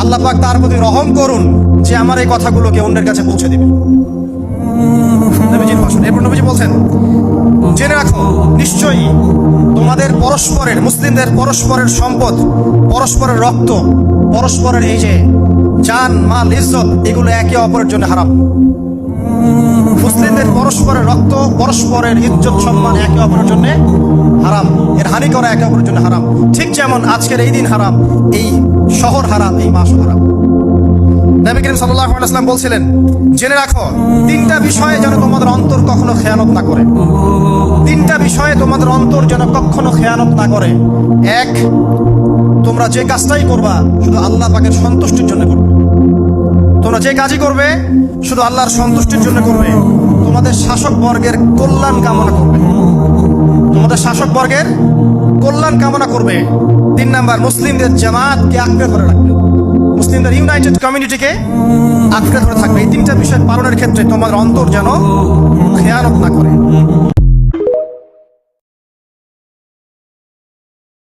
আল্লাহ পাক তার প্রতি রহম করুন যে আমার এই কথাগুলোকে অন্যের কাছে পৌঁছে দিবে। নবীজির ভাষণ। এরপর নবীজি বলছেন, জেনে রাখো নিশ্চয়ই তোমাদের পরস্পরের, মুসলিমদের পরস্পরের সম্পদ, পরস্পরের রক্ত, পরস্পরের এই যে জান মাল ইজ্জত, এগুলো একে অপরের জন্য হারাম। মুসলিমদের পরস্পরের রক্ত, পরস্পরের ইজ্জত সম্মান একে অপরের জন্য হারাম, এর হানি করা একে অপরের জন্য হারাম। ঠিক যেমন আজকের এই দিন হারাম, এই শহর হারাম, এই মাসও হারাম। নবী করিম সাল্লাল্লাহু আলাইহি ওয়াসাল্লাম বলছিলেন, জেনে রাখো তিনটা বিষয়ে যেন তোমাদের অন্তর কখনো খেয়ানত না করে। তিনটা বিষয়ে তোমাদের অন্তর যেন কখনো খেয়ানত না করে। এক, তোমরা যে কাজটাই করবা শুধু আল্লাহ পাকের সন্তুষ্টির জন্য করবে। তোমরা যে কাজই করবে শুধু আল্লাহর সন্তুষ্টির জন্য করবে। তোমাদের শাসক বর্গের কল্যাণ কামনা করবে। তোমাদের শাসক বর্গের কল্যাণ কামনা করবে। 3 নাম্বার, মুসলিমদের জামাতকে আঁকড়ে ধরে রাখবে। মুসলিমদের ইউনাইটেড কমিউনিটিকে আঁকড়ে ধরে থাকবে। এই তিনটা বিষয় পালনের ক্ষেত্রে তোমাদের অন্তর যেন খেয়ানত না করে।